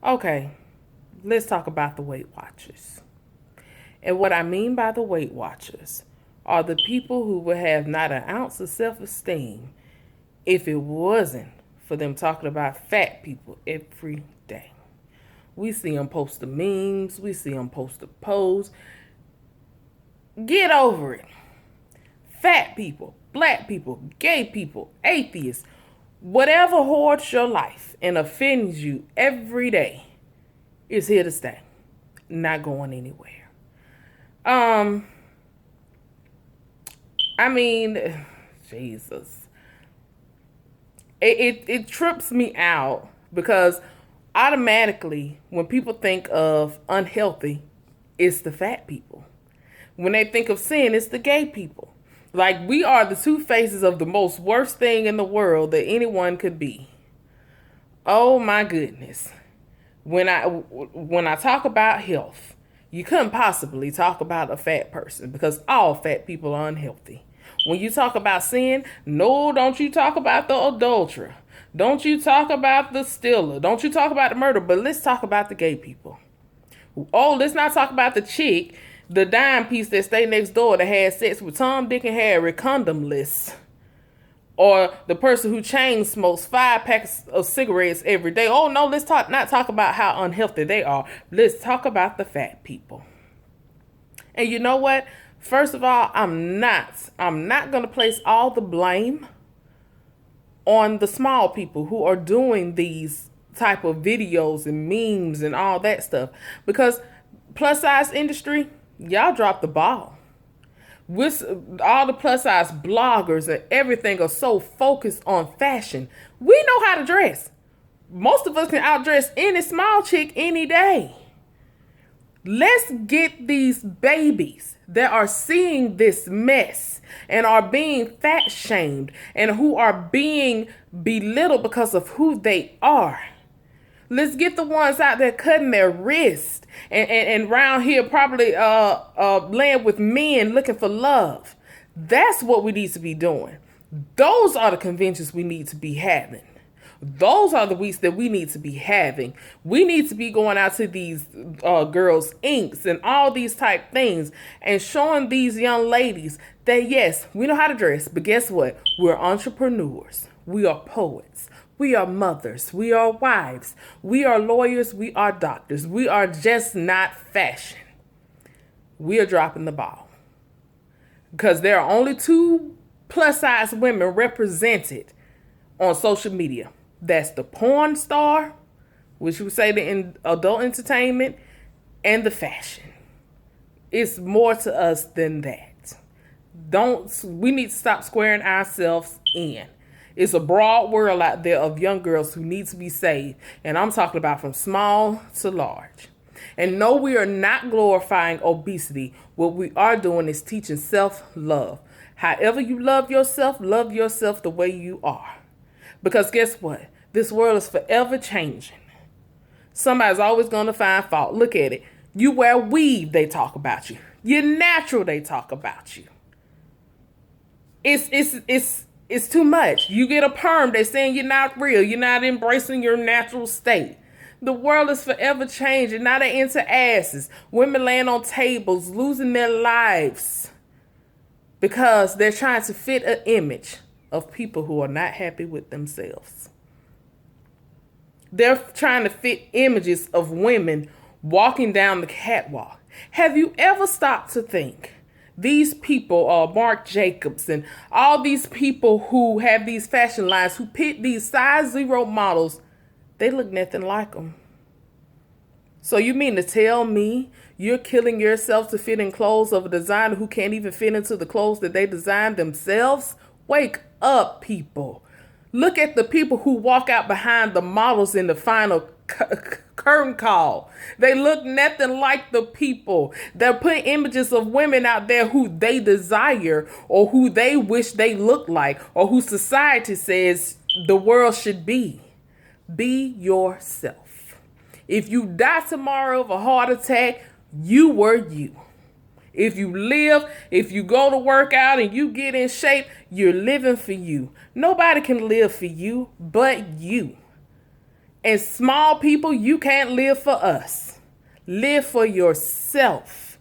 Okay, let's talk about the Weight Watchers. And what I mean by the Weight Watchers are the people who would have not an ounce of self-esteem if it wasn't for them talking about fat people every day. We see them post the memes, we see them post the posts. Get over it. Fat people, black people, gay people, atheists, whatever hoards your life and offends you every day is here to stay, not going anywhere. I mean, Jesus. It trips me out because automatically when people think of unhealthy, it's the fat people. When they think of sin, it's the gay people. Like, we are the two faces of the most worst thing in the world that anyone could be. Oh my goodness. When I talk about health, you couldn't possibly talk about a fat person because all fat people are unhealthy. When you talk about sin, no, don't you talk about the adulterer. Don't you talk about the stealer. Don't you talk about the murder. But let's talk about the gay people. Oh, let's not talk about the chick, the dime piece that stayed next door that had sex with Tom, Dick, and Harry condomless. Or the person who chain smokes 5 packs of cigarettes every day. Oh no, let's not talk about how unhealthy they are. Let's talk about the fat people. And you know what? First of all, I'm not going to place all the blame on the small people who are doing these type of videos and memes and all that stuff. Because plus size industry, y'all dropped the ball. With all the plus size bloggers and everything are so focused on fashion. We know how to dress. Most of us can outdress any small chick any day. Let's get these babies that are seeing this mess and are being fat shamed and who are being belittled because of who they are. Let's get the ones out there cutting their wrists and around here probably laying with men looking for love. That's what we need to be doing. Those are the conventions we need to be having. Those are the weeks that we need to be having. We need to be going out to these girls' inks and all these type things and showing these young ladies that yes, we know how to dress, but guess what? We're entrepreneurs. We are poets. We are mothers. We are wives. We are lawyers. We are doctors. We are just not fashion. We are dropping the ball. Because there are only 2 plus size women represented on social media. That's the porn star, which we say the adult entertainment, and the fashion. It's more to us than that. We need to stop squaring ourselves in. It's a broad world out there of young girls who need to be saved. And I'm talking about from small to large. And no, we are not glorifying obesity. What we are doing is teaching self-love. However you love yourself the way you are. Because guess what? This world is forever changing. Somebody's always going to find fault. Look at it. You wear weave, they talk about you. You're natural, they talk about you. It's too much. You get a perm, they're saying you're not real. You're not embracing your natural state. The world is forever changing. Now they're into asses. Women laying on tables, losing their lives because they're trying to fit an image of people who are not happy with themselves. They're trying to fit images of women walking down the catwalk. Have you ever stopped to think? These people, Marc Jacobs and all these people who have these fashion lines, who pick these size 0 models, they look nothing like them. So you mean to tell me you're killing yourself to fit in clothes of a designer who can't even fit into the clothes that they designed themselves? Wake up, people. Look at the people who walk out behind the models in the final curtain call. They look nothing like the people. They're putting images of women out there who they desire or who they wish they looked like or who society says the world should be. Be yourself. If you die tomorrow of a heart attack, you were you. If you live, if you go to work out and you get in shape, you're living for you. Nobody can live for you but you. And small people, you can't live for us. Live for yourself.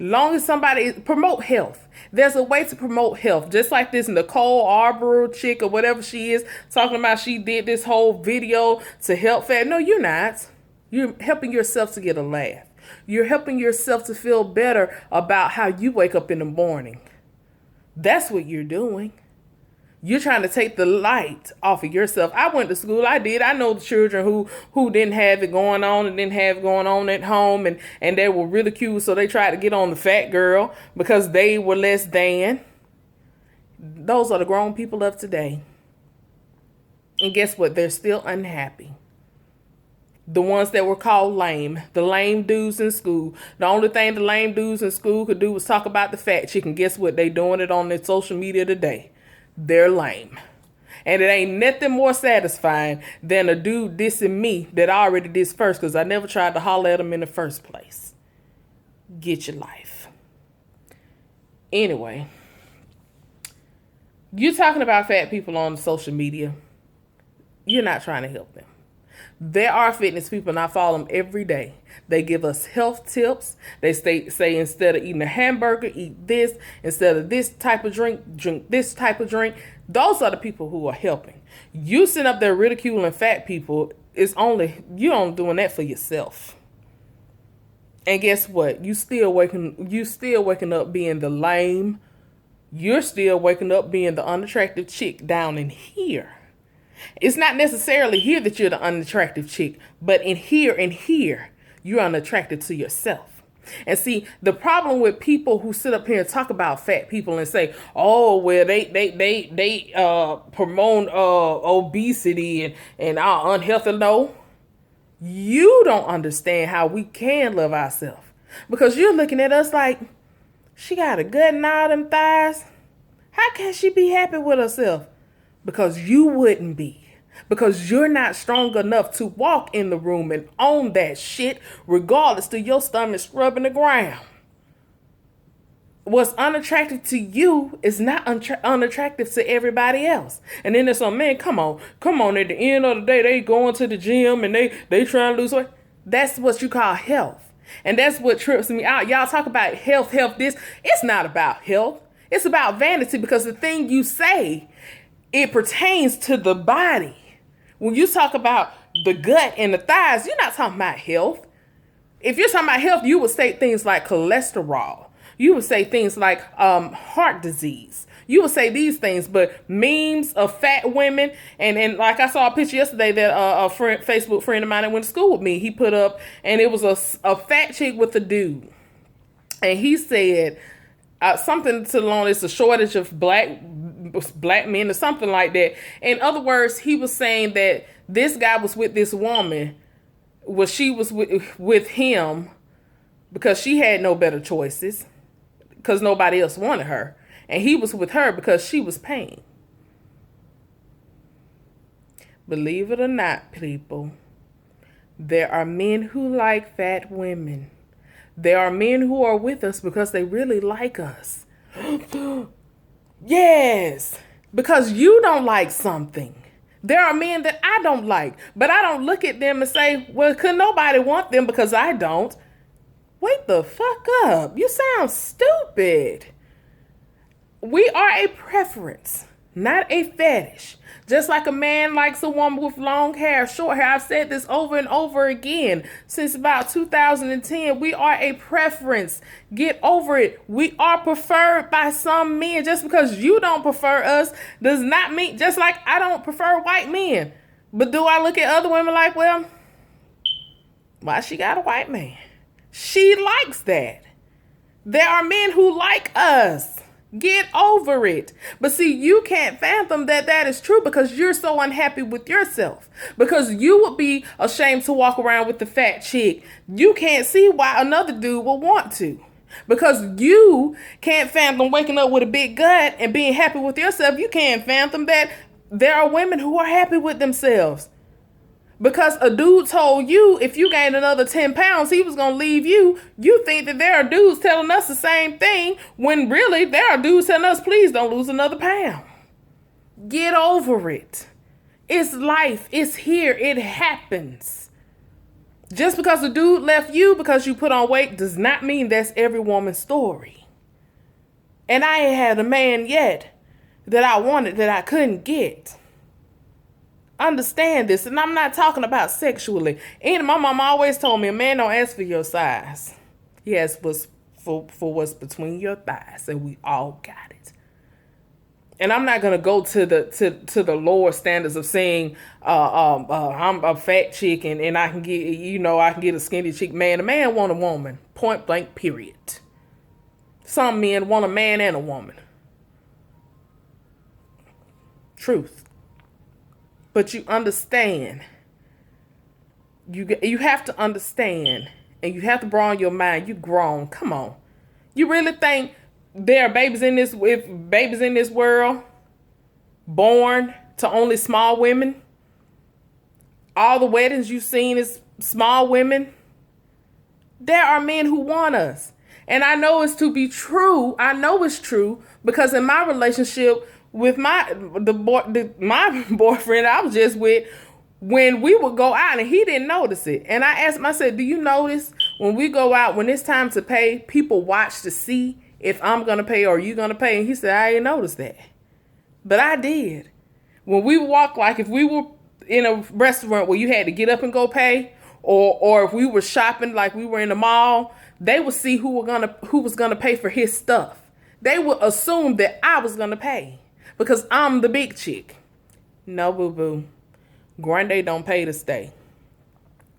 Long as somebody promote health. There's a way to promote health. Just like this Nicole Arbor chick or whatever she is talking about, she did this whole video to help fat. No, you're not. You're helping yourself to get a laugh. You're helping yourself to feel better about how you wake up in the morning. That's what you're doing. You're trying to take the light off of yourself. I went to school. I did. I know the children who didn't have it going on and didn't have it going on at home, and they were ridiculed, so they tried to get on the fat girl because they were less than. Those are the grown people of today. And guess what? They're still unhappy. The ones that were called lame, the lame dudes in school. The only thing the lame dudes in school could do was talk about the fat chick, and guess what? They doing it on their social media today. They're lame. And it ain't nothing more satisfying than a dude dissing me that I already did first because I never tried to holler at him in the first place. Get your life. Anyway, you're talking about fat people on social media. You're not trying to help them. There are fitness people, and I follow them every day. They give us health tips. They say instead of eating a hamburger, eat this. Instead of this type of drink, drink this type of drink. Those are the people who are helping. You sitting up there ridiculing fat people, you're only doing that for yourself. And guess what? You still waking up being the lame. You're still waking up being the unattractive chick down in here. It's not necessarily here that you're the unattractive chick, but in here, you're unattractive to yourself. And see, the problem with people who sit up here and talk about fat people and say, oh, well, they promote obesity and are unhealthy. No, you don't understand how we can love ourselves, because you're looking at us like, she got a gut and all them thighs. How can she be happy with herself? Because you wouldn't be. Because you're not strong enough to walk in the room and own that shit, regardless to your stomach scrubbing the ground. What's unattractive to you is not unattractive to everybody else. And then there's some men, come on. At the end of the day, they going to the gym and they trying to lose weight. That's what you call health. And that's what trips me out. Y'all talk about health, this. It's not about health. It's about vanity, because the thing you say, it pertains to the body. When you talk about the gut and the thighs, you're not talking about health. If you're talking about health, you would say things like cholesterol. You would say things like heart disease. You would say these things, but memes of fat women, and like I saw a picture yesterday that a Facebook friend of mine that went to school with me, he put up, and it was a fat chick with a dude. And he said something to the long, it's a shortage of black men or something like that. In other words, he was saying that this guy was with this woman, she was with him because she had no better choices, because nobody else wanted her. And he was with her because she was paying. Believe it or not, people, there are men who like fat women. There are men who are with us because they really like us. Yes, because you don't like something. There are men that I don't like, but I don't look at them and say, well, could nobody want them because I don't? Wake the fuck up. You sound stupid. We are a preference, not a fetish. Just like a man likes a woman with long hair, short hair. I've said this over and over again since about 2010. We are a preference. Get over it. We are preferred by some men. Just because you don't prefer us does not mean, just like I don't prefer white men. But do I look at other women like, well, why she got a white man? She likes that. There are men who like us. Get over it. But see, you can't fathom that is true because you're so unhappy with yourself. Because you would be ashamed to walk around with the fat chick. You can't see why another dude would want to. Because you can't fathom waking up with a big gut and being happy with yourself. You can't fathom that there are women who are happy with themselves. Because a dude told you if you gained another 10 pounds, he was going to leave you. You think that there are dudes telling us the same thing when really there are dudes telling us, please don't lose another pound. Get over it. It's life. It's here. It happens. Just because a dude left you because you put on weight does not mean that's every woman's story. And I ain't had a man yet that I wanted that I couldn't get. Understand this, and I'm not talking about sexually. And my mom always told me a man don't ask for your size. He asks for what's between your thighs, and we all got it. And I'm not gonna go to the lower standards of saying I'm a fat chick and I can get a skinny chick. Man, a man want a woman, point blank, period. Some men want a man and a woman. Truth. But you understand. You have to understand, and you have to broaden your mind. You grown. Come on. You really think there are babies in this world born to only small women? All the weddings you've seen is small women. There are men who want us. And I know it's to be true. I know it's true because in my relationship with my boyfriend I was just with, when we would go out and he didn't notice it. And I asked him, I said, do you notice when we go out, when it's time to pay, people watch to see if I'm going to pay or you going to pay? And he said, I didn't notice that. But I did. When we walk, like if we were in a restaurant where you had to get up and go pay, or if we were shopping like we were in the mall, they would see who was gonna pay for his stuff. They would assume that I was gonna pay because I'm the big chick. No, boo-boo. Grande don't pay to stay.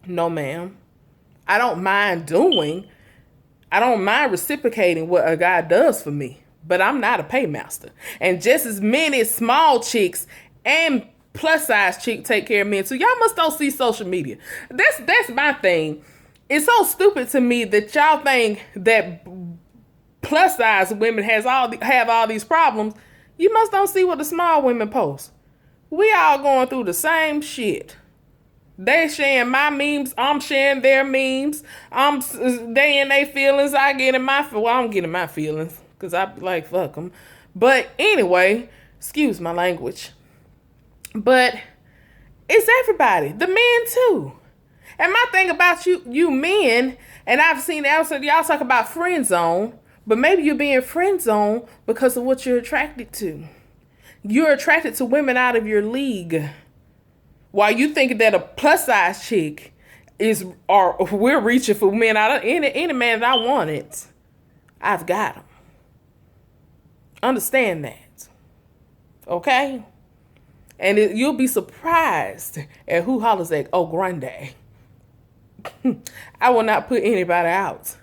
No, ma'am. I don't mind reciprocating what a guy does for me, but I'm not a paymaster. And just as many small chicks and plus size chick take care of men too. Y'all must don't see social media. That's my thing. It's so stupid to me that y'all think that plus size women have all these problems. You must don't see what the small women post. We all going through the same shit. They sharing my memes. I'm sharing their memes. They in their feelings. I get in my feelings. Well, I'm getting my feelings because I be like, fuck them. But anyway, excuse my language. But it's everybody. The men too. And my thing about you men, and I've seen also y'all talk about friend zone, but maybe you're being friend zone because of what you're attracted to. You're attracted to women out of your league. While you think that a plus size chick we're reaching for men out of any man that I wanted, I've got them. Understand that. Okay? And you'll be surprised at who hollers at, oh, Grande. I will not put anybody out.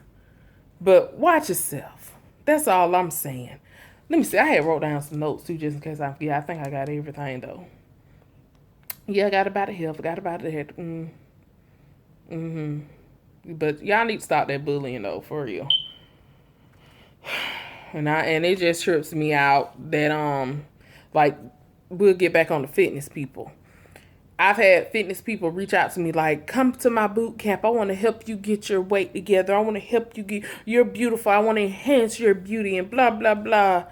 But watch yourself. That's all I'm saying. Let me see. I had wrote down some notes too, just in case I forget. I think I got everything though. Yeah, I got about it here. Forgot about it here. But y'all need to stop that bullying though, for real. And it just trips me out that like we'll get back on the fitness people. I've had fitness people reach out to me like, come to my boot camp. I want to help you get your weight together. I want to help you you're beautiful. I want to enhance your beauty and blah, blah, blah.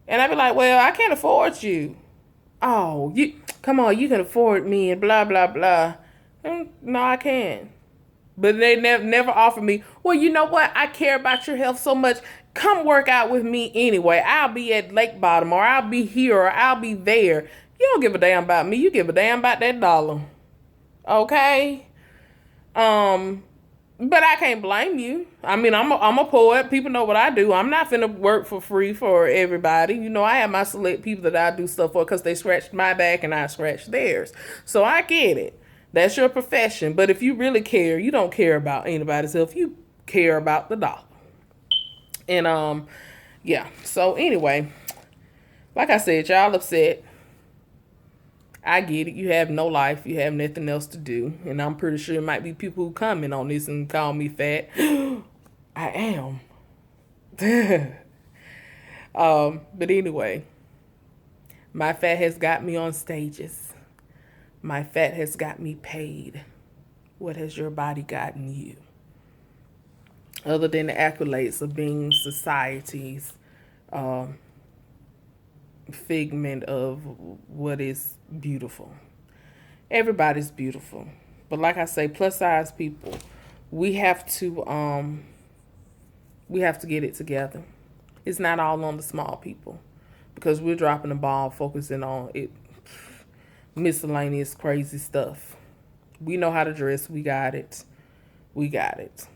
And I be like, well, I can't afford you. Oh, come on, you can afford me and blah, blah, blah. No, I can't. But they never offer me, well, you know what? I care about your health so much. Come work out with me anyway. I'll be at Lake Bottom, or I'll be here, or I'll be there. You don't give a damn about me. You give a damn about that dollar. Okay? But I can't blame you. I mean, I'm a poet. People know what I do. I'm not finna work for free for everybody. You know, I have my select people that I do stuff for because they scratched my back and I scratched theirs. So I get it. That's your profession. But if you really care, you don't care about anybody's health. You care about the dollar. And, yeah. So anyway, like I said, y'all upset. I get it. You have no life. You have nothing else to do. And I'm pretty sure it might be people who comment on this and call me fat. I am. But anyway, my fat has got me on stages. My fat has got me paid. What has your body gotten you? Other than the accolades of being society's figment of what is beautiful. Everybody's beautiful. But like I say, plus size people, we have to get it together. It's not all on the small people because we're dropping the ball focusing on it miscellaneous crazy stuff. We know how to dress, we got it. We got it.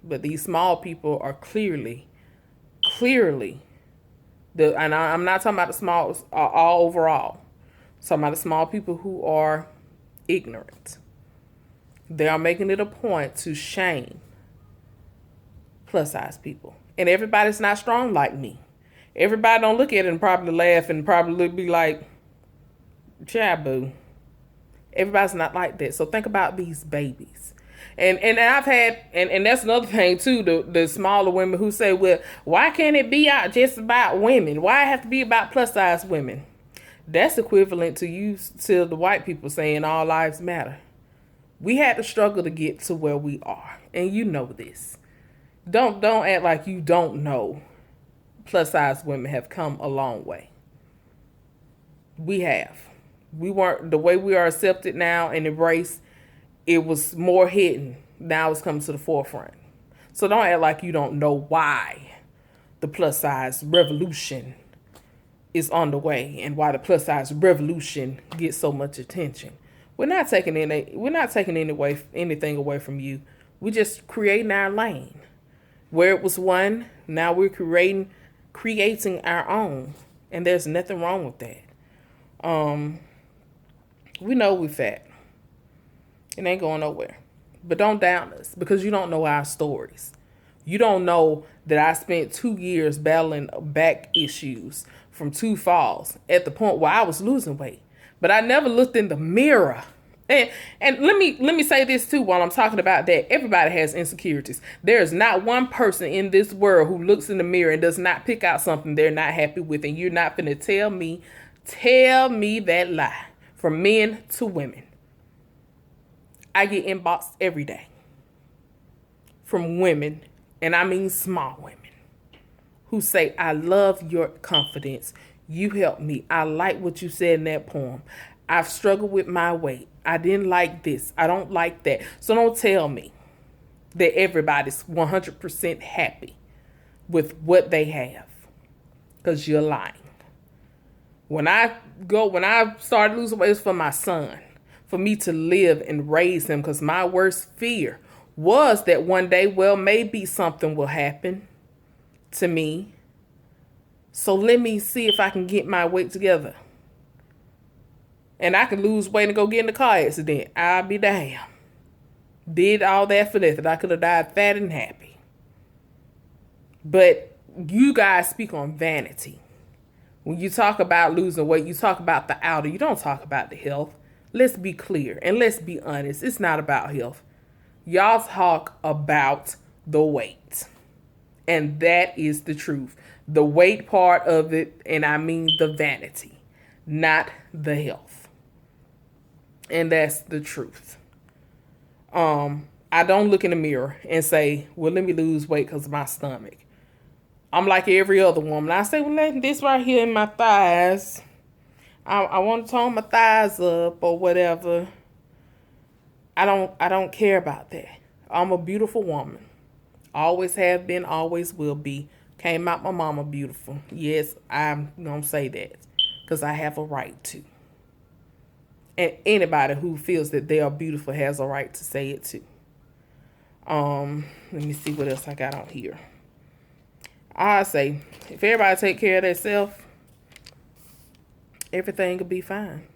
But these small people are clearly and I'm not talking about the small all overall. I'm talking about the small people who are ignorant. They are making it a point to shame plus size people. And everybody's not strong like me. Everybody don't look at it and probably laugh and probably be like, "Jaboo." Everybody's not like that. So think about these babies. And I've had, and that's another thing too, the smaller women who say, well, why can't it be out just about women? Why it have to be about plus size women? That's equivalent to the white people saying all lives matter. We had to struggle to get to where we are. And you know this. Don't act like you don't know plus size women have come a long way. We have. We weren't, the way we are accepted now and embraced, it was more hidden. Now it's coming to the forefront. So don't act like you don't know why the plus size revolution is on the way and why the plus size revolution gets so much attention. We're not taking anything away from you. We're just creating our lane. Where it was one, now we're creating our own. And there's nothing wrong with that. We know we're fat. It ain't going nowhere. But don't doubt us because you don't know our stories. You don't know that I spent 2 years battling back issues from 2 falls at the point where I was losing weight. But I never looked in the mirror. And let me say this too while I'm talking about that. Everybody has insecurities. There is not one person in this world who looks in the mirror and does not pick out something they're not happy with. And you're not finna tell me that lie. From men to women. I get inboxed every day from women, and I mean small women, who say, I love your confidence. You helped me. I like what you said in that poem. I've struggled with my weight. I didn't like this. I don't like that. So don't tell me that everybody's 100% happy with what they have, because you're lying. When I started losing weight, it was for my son, for me to live and raise him, because my worst fear was that one day, well, maybe something will happen to me. So let me see if I can get my weight together. And I can lose weight and go get in a car accident. I'll be damned. Did all that for nothing. I could have died fat and happy. But you guys speak on vanity. When you talk about losing weight, you talk about the outer. You don't talk about the health. Let's be clear and let's be honest. It's not about health. Y'all talk about the weight. And that is the truth. The weight part of it, and I mean the vanity, not the health. And that's the truth. I don't look in the mirror and say, well, let me lose weight because of my stomach. I'm like every other woman. I say, well, this right here in my thighs, I want to tone my thighs up or whatever. I don't care about that. I'm a beautiful woman. Always have been, always will be. Came out my mama beautiful. Yes, I'm going to say that because I have a right to. And anybody who feels that they are beautiful has a right to say it too. Let me see what else I got on here. I say, if everybody take care of themselves, everything will be fine.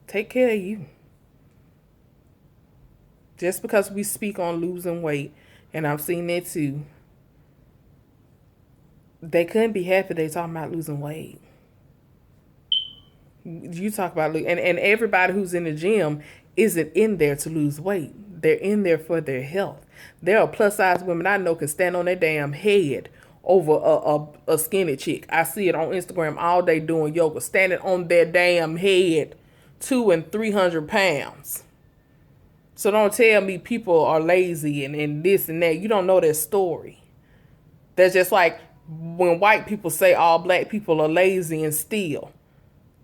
Take care of you. Just because we speak on losing weight, and I've seen that too, they couldn't be happy they talking about losing weight. You talk about, and everybody who's in the gym isn't in there to lose weight. They're in there for their health. There are plus size women I know can stand on their damn head over a skinny chick. I see it on Instagram all day doing yoga, standing on their damn head, 200 and 300 pounds. So don't tell me people are lazy and this and that. You don't know their story. That's just like when white people say all black people are lazy and steal.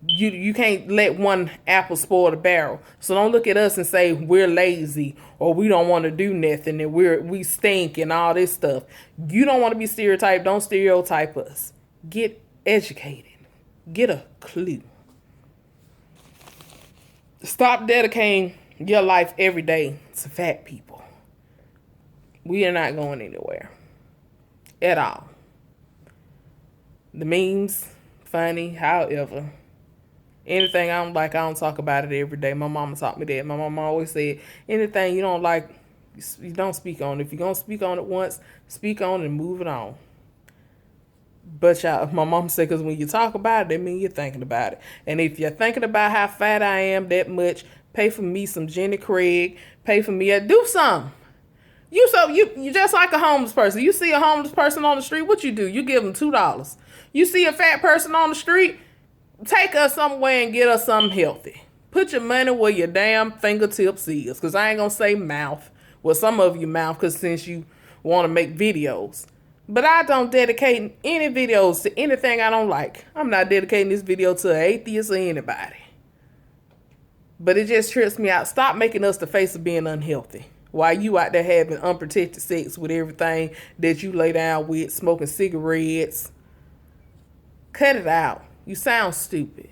You can't let one apple spoil the barrel. So don't look at us and say we're lazy or we don't want to do nothing and we stink and all this stuff. You don't want to be stereotyped. Don't stereotype us. Get educated. Get a clue. Stop dedicating your life every day to fat people. We are not going anywhere at all. The memes, funny, however. Anything I don't like, I don't talk about it every day. My mama taught me that. My mama always said, anything you don't like, you don't speak on it. If you're going to speak on it once, speak on it and move it on. But y'all, my mom said, because when you talk about it, that means you're thinking about it. And if you're thinking about how fat I am that much, pay for me some Jenny Craig. Pay for me, do something. You just like a homeless person. You see a homeless person on the street, what you do? You give them $2. You see a fat person on the street, take us somewhere and get us something healthy. Put your money where your damn fingertips is. Because I ain't going to say mouth. Well, some of you mouth, because since you want to make videos. But I don't dedicate any videos to anything I don't like. I'm not dedicating this video to an atheist or anybody. But it just trips me out. Stop making us the face of being unhealthy. While you out there having unprotected sex with everything that you lay down with, smoking cigarettes. Cut it out. You sound stupid.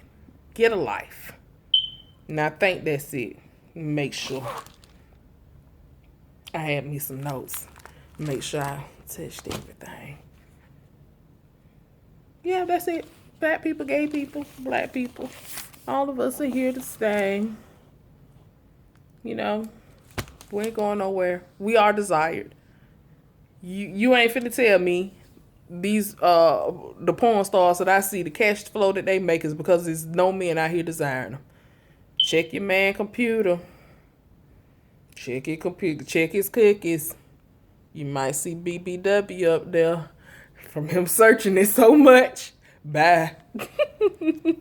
Get a life. And I think that's it. Make sure. I had me some notes. Make sure I touched everything. Yeah, that's it. Fat people, gay people, black people. All of us are here to stay. You know, we ain't going nowhere. We are desired. You ain't finna tell me these the porn stars that I see, the cash flow that they make is because there's no men out here desiring them. Check your man computer. Check your computer. Check his cookies. You might see BBW up there from him searching it so much. Bye.